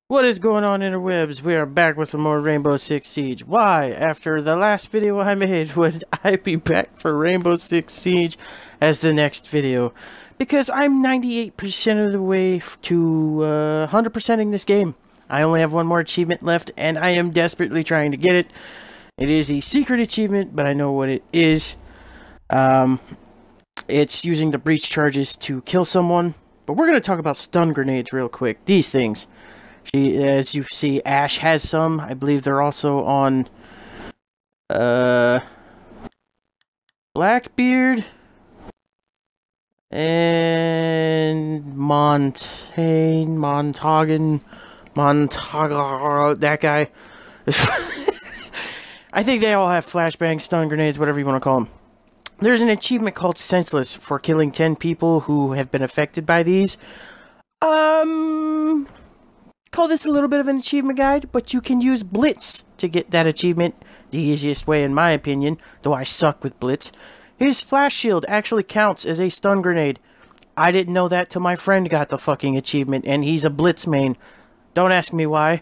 What is going on, interwebs? We are back with some more Rainbow Six Siege. Why? After the last video I made, would I be back for Rainbow Six Siege as the next video? Because I'm 98% of the way to 100%ing this game. I only have one more achievement left, and I am desperately trying to get it. It is a secret achievement, but I know what it is. It's using the breach charges to kill someone. But we're going to talk about stun grenades real quick. These things. As you see, Ash has some. I believe they're also on Blackbeard and Montagan, that guy. I think they all have flashbangs, stun grenades, whatever you want to call them. There's an achievement called Senseless for killing 10 people who have been affected by these. Call this a little bit of an achievement guide, but you can use Blitz to get that achievement. The easiest way, in my opinion, though I suck with Blitz. His flash shield actually counts as a stun grenade. I didn't know that till my friend got the fucking achievement, and he's a Blitz main. Don't ask me why.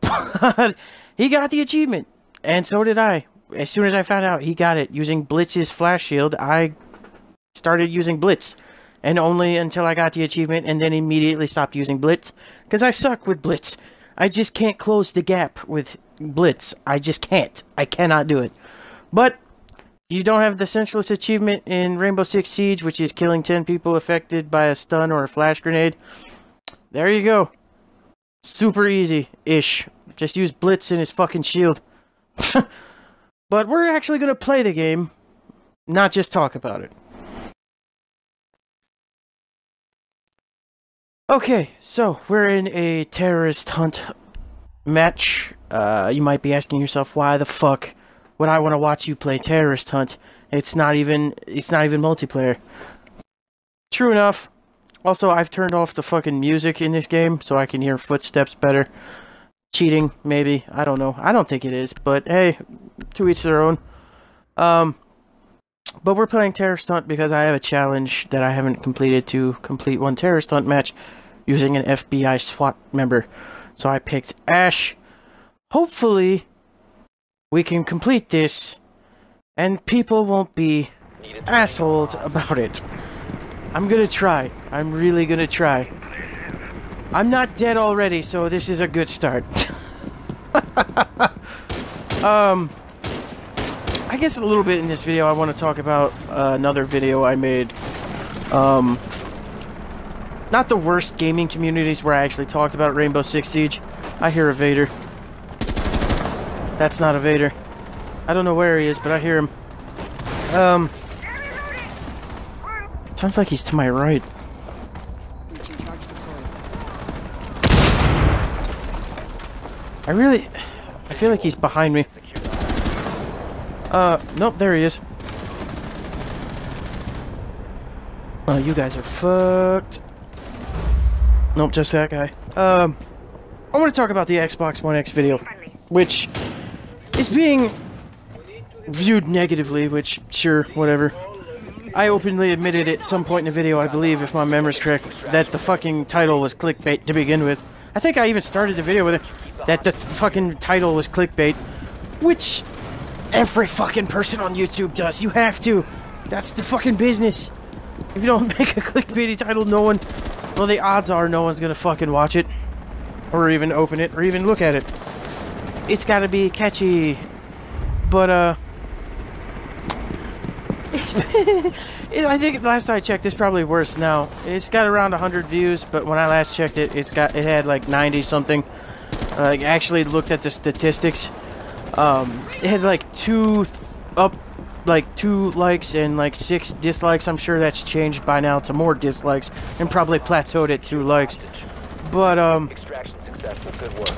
But he got the achievement, and so did I. As soon as I found out he got it using Blitz's flash shield, I started using Blitz. And only until I got the achievement, and then immediately stopped using Blitz. Because I suck with Blitz. I just can't close the gap with Blitz. I just can't. I cannot do it. But, you don't have the Senseless achievement in Rainbow Six Siege, which is killing 10 people affected by a stun or a flash grenade. There you go. Super easy-ish. Just use Blitz and his fucking shield. But we're actually going to play the game, not just talk about it. Okay, so we're in a terrorist hunt match. You might be asking yourself, why the fuck would I want to watch you play terrorist hunt? It's not even multiplayer. True enough. Also, I've turned off the fucking music in this game so I can hear footsteps better. Cheating, maybe. I don't know. I don't think it is, but hey, to each their own. But we're playing terrorist hunt because I have a challenge that I haven't completed to complete one terrorist hunt match using an FBI SWAT member. So I picked Ash. Hopefully, we can complete this and people won't be assholes about it. I'm gonna try. I'm really gonna try. I'm not dead already, so this is a good start. I guess a little bit in this video I want to talk about another video I made. Not the worst gaming communities where I actually talked about Rainbow Six Siege. I hear a Vader. That's not a Vader. I don't know where he is, but I hear him. Sounds like he's to my right. I feel like he's behind me. Nope, there he is. Oh, you guys are fucked. Nope, just that guy. I want to talk about the Xbox One X video, which is being viewed negatively, which, sure, whatever. I openly admitted at some point in the video, I believe, if my memory's correct, that the fucking title was clickbait to begin with. I think I even started the video with it, that the fucking title was clickbait, which every fucking person on YouTube does. You have to. That's the fucking business. If you don't make a clickbaity title, no one... Well, the odds are no one's gonna fucking watch it. Or even open it, or even look at it. It's gotta be catchy. But, I think last I checked, it's probably worse now. It's got around 100 views, but when I last checked it, it had like 90-something. I actually looked at the statistics. It had like 2 likes and like 6 dislikes. I'm sure that's changed by now to more dislikes and probably plateaued at 2 likes. But Extraction successful. Good work.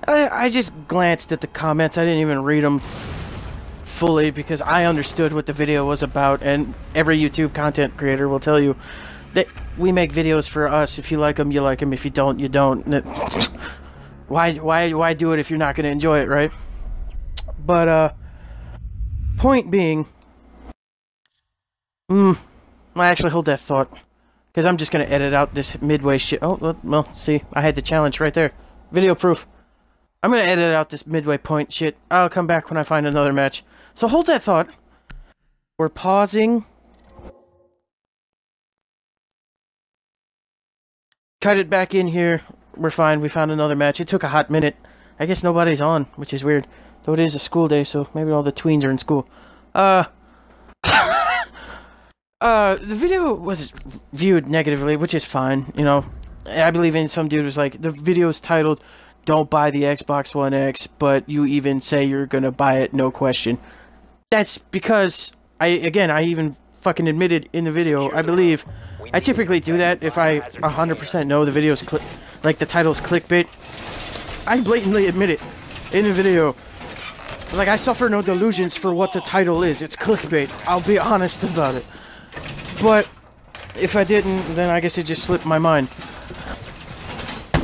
I just glanced at the comments. I didn't even read them fully because I understood what the video was about, and every YouTube content creator will tell you that we make videos for us. If you like them, you like them. If you don't, you don't. Why do it if you're not going to enjoy it, right? But, point being... I actually hold that thought. Because I'm just going to edit out this midway shit. Oh, well, see, I had the challenge right there. Video proof. I'm going to edit out this midway point shit. I'll come back when I find another match. So hold that thought. We're pausing. Cut it back in here. We're fine. We found another match. It took a hot minute. I guess nobody's on, which is weird. Though it is a school day, so maybe all the tweens are in school. The video was viewed negatively, which is fine, you know. I believe in some dude was like, the video is titled, "Don't buy the Xbox One X, but you even say you're gonna buy it, no question." That's because, I even fucking admitted in the video, I believe, I typically do that if I 100% know the video's like the title's clickbait. I blatantly admit it in the video. Like, I suffer no delusions for what the title is. It's clickbait. I'll be honest about it. But if I didn't, then I guess it just slipped my mind.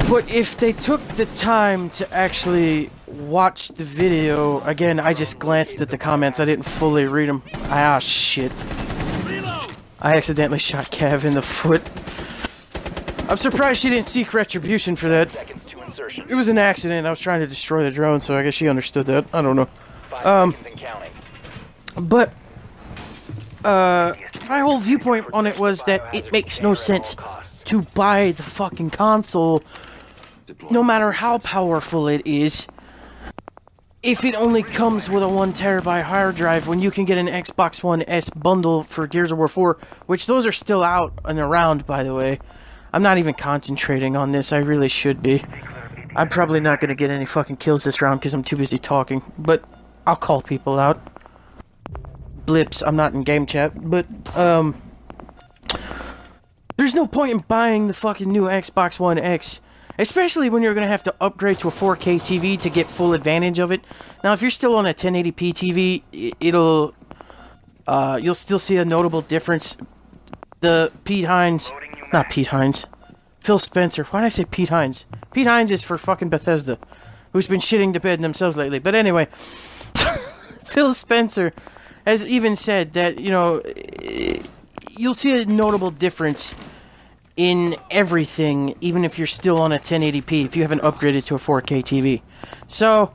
But if they took the time to actually watch the video, again, I just glanced at the comments. I didn't fully read them. Ah, shit. I accidentally shot Cav in the foot. I'm surprised she didn't seek retribution for that. It was an accident. I was trying to destroy the drone, so I guess she understood that. I don't know. But my whole viewpoint on it was that it makes no sense to buy the fucking console, no matter how powerful it is, if it only comes with a 1 terabyte hard drive when you can get an Xbox One S bundle for Gears of War 4, which those are still out and around, by the way. I'm not even concentrating on this. I really should be. I'm probably not going to get any fucking kills this round because I'm too busy talking, but I'll call people out. Blips, I'm not in game chat, but, there's no point in buying the fucking new Xbox One X, especially when you're going to have to upgrade to a 4K TV to get full advantage of it. Now, if you're still on a 1080p TV, it'll, you'll still see a notable difference. The Phil Spencer. Why did I say Pete Hines? Pete Hines is for fucking Bethesda, who's been shitting the bed themselves lately. But anyway, Phil Spencer has even said that, you know, you'll see a notable difference in everything, even if you're still on a 1080p, if you haven't upgraded to a 4K TV. So,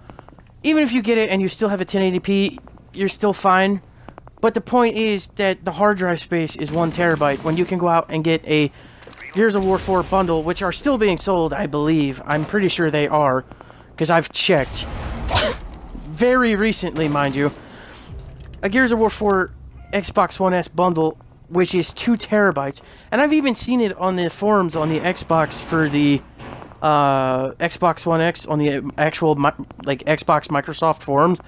even if you get it and you still have a 1080p, you're still fine. But the point is that the hard drive space is 1 terabyte when you can go out and get a Gears of War 4 bundle, which are still being sold, I believe. I'm pretty sure they are, because I've checked. Very recently, mind you. A Gears of War 4 Xbox One S bundle, which is 2 terabytes. And I've even seen it on the forums on the Xbox for the Xbox One X, on the actual like Xbox Microsoft forums.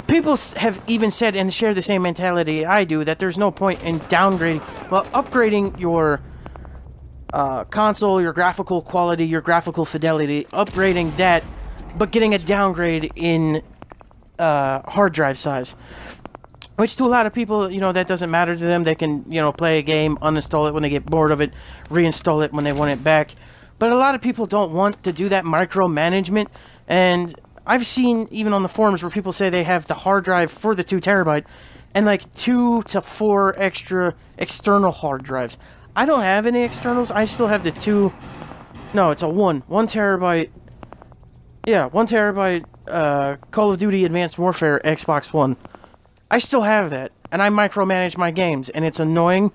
People have even said and share the same mentality I do, that there's no point in downgrading, well, upgrading your console, your graphical quality, your graphical fidelity, upgrading that, but getting a downgrade in hard drive size. Which to a lot of people, you know, that doesn't matter to them. They can, you know, play a game, uninstall it when they get bored of it, reinstall it when they want it back. But a lot of people don't want to do that micromanagement, and I've seen, even on the forums, where people say they have the hard drive for the 2 terabyte, and like 2 to 4 extra external hard drives. I don't have any externals. I still have the 2... No, it's a 1 terabyte... Yeah, 1 terabyte Call of Duty Advanced Warfare Xbox One. I still have that, and I micromanage my games, and it's annoying.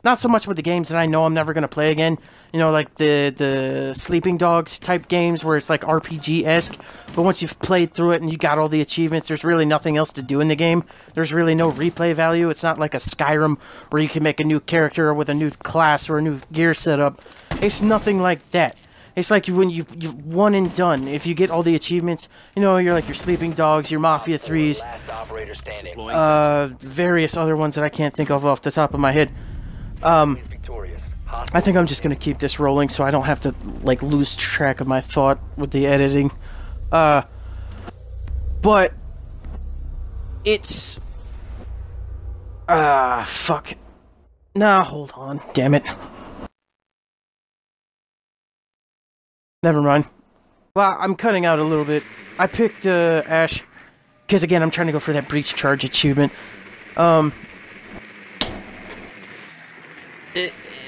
Not so much with the games that I know I'm never going to play again. You know, like the Sleeping Dogs type games where it's like RPG-esque. But once you've played through it and you got all the achievements, there's really nothing else to do in the game. There's really no replay value. It's not like a Skyrim where you can make a new character with a new class or a new gear setup. It's nothing like that. It's like when you've one and done. If you get all the achievements, you know, you're like your Sleeping Dogs, your Mafia 3s, various other ones that I can't think of off the top of my head. I think I'm just gonna keep this rolling so I don't have to, like, lose track of my thought with the editing. But it's... fuck. Nah, hold on. Damn it. Never mind. Well, I'm cutting out a little bit. I picked, Ash, because, again, I'm trying to go for that breach charge achievement.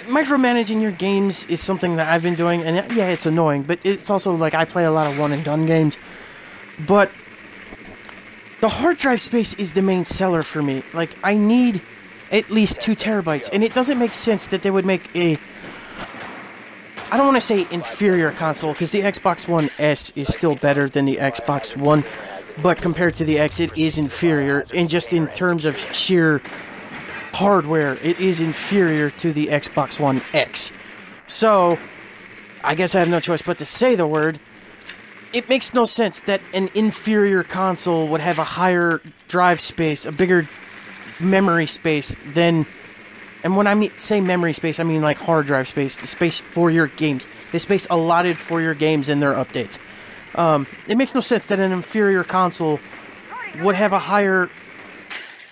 micromanaging your games is something that I've been doing, and yeah, it's annoying, but it's also like I play a lot of one-and-done games. But the hard drive space is the main seller for me. Like, I need at least 2 terabytes, and it doesn't make sense that they would make a... I don't want to say inferior console, because the Xbox One S is still better than the Xbox One, but compared to the X, it is inferior, and just in terms of sheer hardware, it is inferior to the Xbox One X. So, I guess I have no choice but to say the word. It makes no sense that an inferior console would have a higher drive space, a bigger memory space than... And when I say memory space, I mean like hard drive space, the space for your games, the space allotted for your games and their updates. It makes no sense that an inferior console would have a higher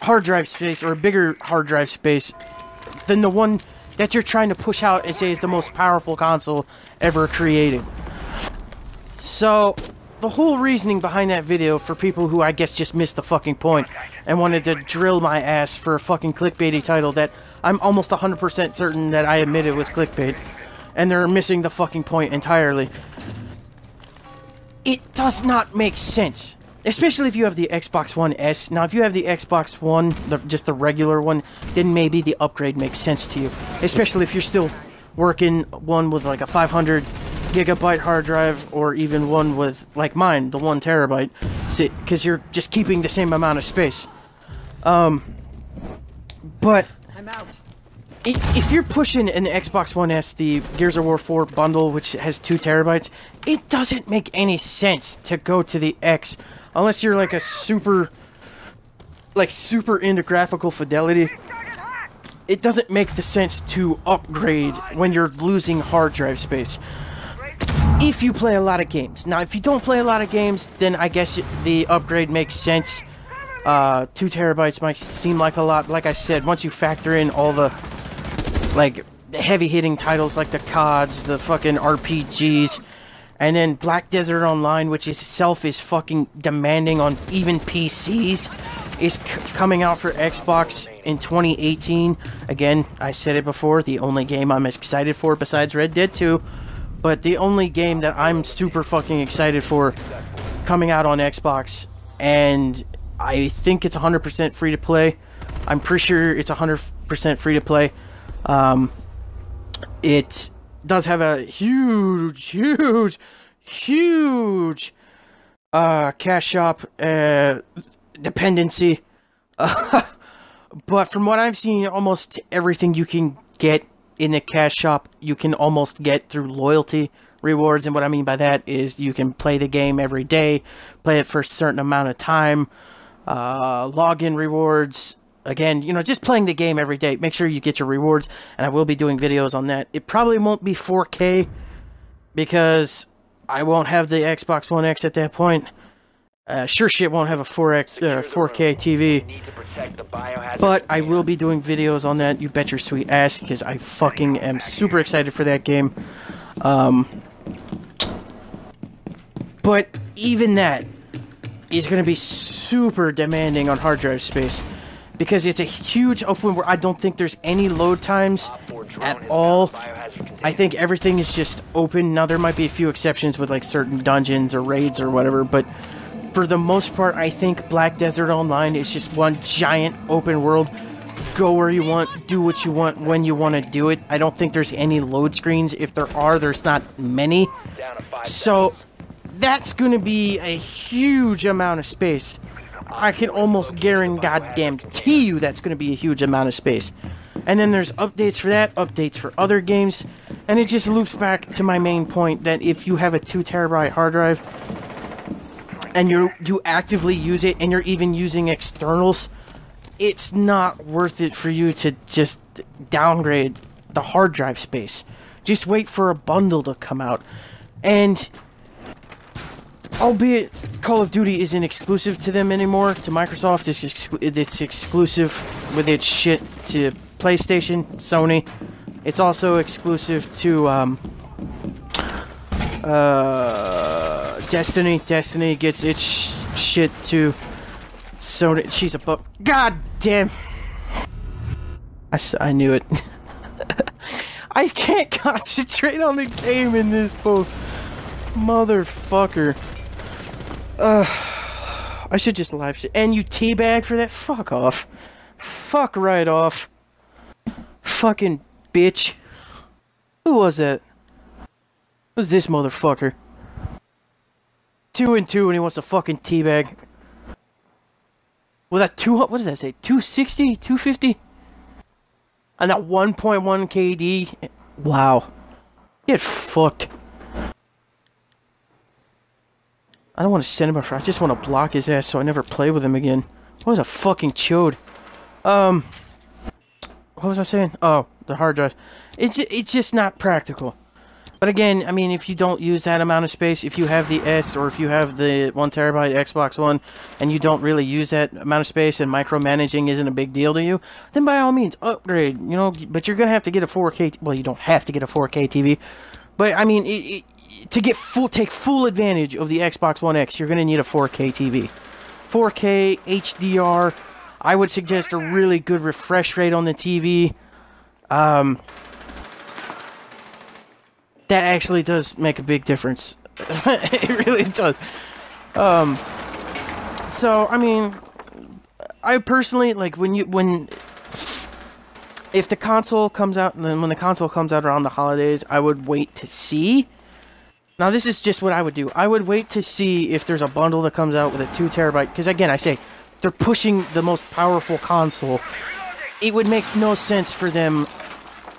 hard drive space or a bigger hard drive space than the one that you're trying to push out and say is the most powerful console ever created. So, the whole reasoning behind that video for people who I guess just missed the fucking point and wanted to drill my ass for a fucking clickbaity title that I'm almost 100% certain that I admitted was clickbait, and they're missing the fucking point entirely. It does not make sense. Especially if you have the Xbox One S. Now, if you have the Xbox One, just the regular one, then maybe the upgrade makes sense to you. Especially if you're still working one with like a 500 gigabyte hard drive, or even one with, like mine, the 1 terabyte, because you're just keeping the same amount of space. But I'm out. If you're pushing an Xbox One S, the Gears of War 4 bundle, which has 2 terabytes, it doesn't make any sense to go to the X, unless you're like a super into graphical fidelity. It doesn't make the sense to upgrade when you're losing hard drive space. If you play a lot of games. Now, if you don't play a lot of games, then I guess the upgrade makes sense. 2 terabytes might seem like a lot. Like I said, once you factor in all the, like, heavy-hitting titles like the CODs, the fucking RPGs, and then Black Desert Online, which itself is fucking demanding on even PCs, is coming out for Xbox in 2018. Again, I said it before, the only game I'm excited for besides Red Dead 2, but the only game that I'm super fucking excited for coming out on Xbox, and I think it's 100% free to play. I'm pretty sure it's 100% free to play. It does have a huge cash shop dependency. But from what I've seen, almost everything you can get in the cash shop, you can almost get through loyalty rewards. And what I mean by that is you can play the game every day, play it for a certain amount of time, login rewards. Again, you know, just playing the game every day. Make sure you get your rewards, and I will be doing videos on that. It probably won't be 4K, because I won't have the Xbox One X at that point. Sure shit won't have a 4K TV. But I will be doing videos on that, you bet your sweet ass, because I fucking am super excited for that game. But even that is going to be super demanding on hard drive space, because it's a huge open where I don't think there's any load times at all. I think everything is just open. Now, there might be a few exceptions with like certain dungeons or raids or whatever, but for the most part, I think Black Desert Online is just one giant open world. Go where you want, do what you want, when you want to do it. I don't think there's any load screens. If there are, there's not many. So that's going to be a huge amount of space. I can almost guarantee you that's going to be a huge amount of space. And then there's updates for that, updates for other games, and it just loops back to my main point that if you have a 2 terabyte hard drive and you actively use it and you're even using externals, it's not worth it for you to just downgrade the hard drive space. Just wait for a bundle to come out. And albeit Call of Duty isn't exclusive to them anymore, to Microsoft, it's exclusive with its shit to PlayStation, Sony. It's also exclusive to Destiny. Destiny gets its shit to Sony. She's a God damn. I knew it. I can't concentrate on the game in this boat. Motherfucker. I should just live shit. And you teabag for that? Fuck off. Fuck right off. Fucking bitch. Who was that? Who's this motherfucker? 2 and 2 and he wants a fucking teabag. Was that what does that say? 260? 250? And that 1.1 KD? Wow. Get fucked. I don't want to send him I just want to block his ass so I never play with him again. What a fucking chode. What was I saying? Oh, the hard drive. It's just not practical. But again, I mean, if you don't use that amount of space, if you have the S or if you have the 1 terabyte Xbox One and you don't really use that amount of space and micromanaging isn't a big deal to you, then by all means upgrade, you know, but you're going to have to get a 4K, well, you don't have to get a 4K TV, but I mean, take full advantage of the Xbox One X, you're going to need a 4K TV. 4K, HDR, I would suggest a really good refresh rate on the TV. That actually does make a big difference. It really does. So, I mean, I personally, like, if the console comes out, then when the console comes out around the holidays, I would wait to see. Now, this is just what I would do. I would wait to see if there's a bundle that comes out with a 2 terabyte, because again, I say, they're pushing the most powerful console. It would make no sense for them,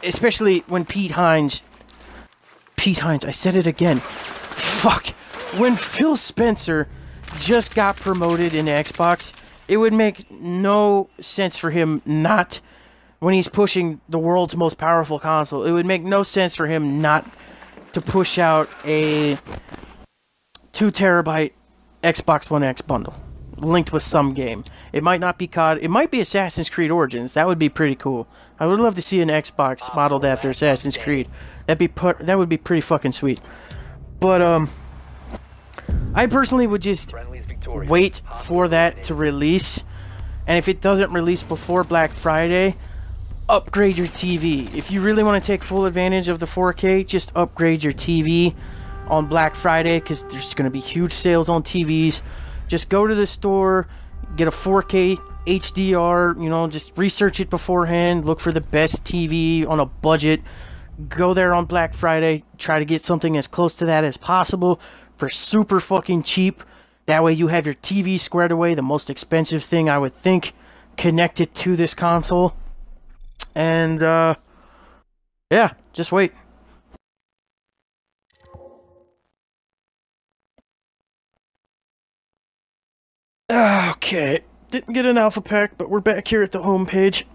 especially when Pete Hines, I said it again. Fuck. When Phil Spencer just got promoted in Xbox, it would make no sense for him not, when he's pushing the world's most powerful console, it would make no sense for him not to push out a 2 terabyte Xbox One X bundle linked with some game. It might not be COD, it might be Assassin's Creed Origins. That would be pretty cool. I would love to see an Xbox modeled after Assassin's Creed. That would be pretty fucking sweet. But I personally would just wait for that to release, and if it doesn't release before Black Friday, upgrade your TV. If you really want to take full advantage of the 4K, just upgrade your TV on Black Friday, because there's going to be huge sales on TVs. Just go to the store, get a 4K HDR, you know, just research it beforehand, look for the best TV on a budget, go there on Black Friday, try to get something as close to that as possible for super fucking cheap. That way you have your TV squared away, the most expensive thing I would think, connected to this console. And, yeah, just wait. Okay, didn't get an alpha pack, but we're back here at the home page.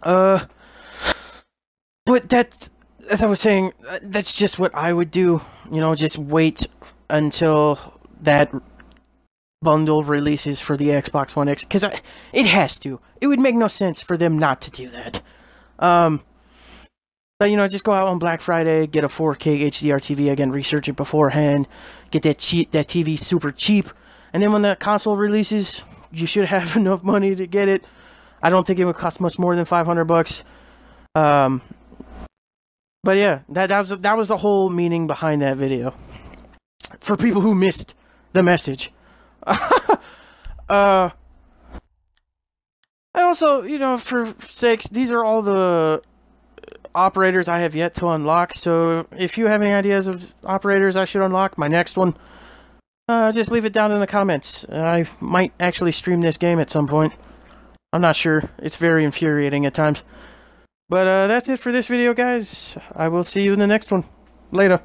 But that's, as I was saying, that's just what I would do. You know, just wait until that bundle releases for the Xbox One X, because it has to. It would make no sense for them not to do that. But, you know, just go out on Black Friday, get a 4K HDR TV, again, research it beforehand, get that TV super cheap, and then when the console releases, you should have enough money to get it. I don't think it would cost much more than $500. But yeah, that was the whole meaning behind that video. For people who missed the message. And also, you know, for sakes, these are all the operators I have yet to unlock. So if you have any ideas of operators I should unlock, my next one, just leave it down in the comments. I might actually stream this game at some point. I'm not sure. It's very infuriating at times. But that's it for this video, guys. I will see you in the next one. Later.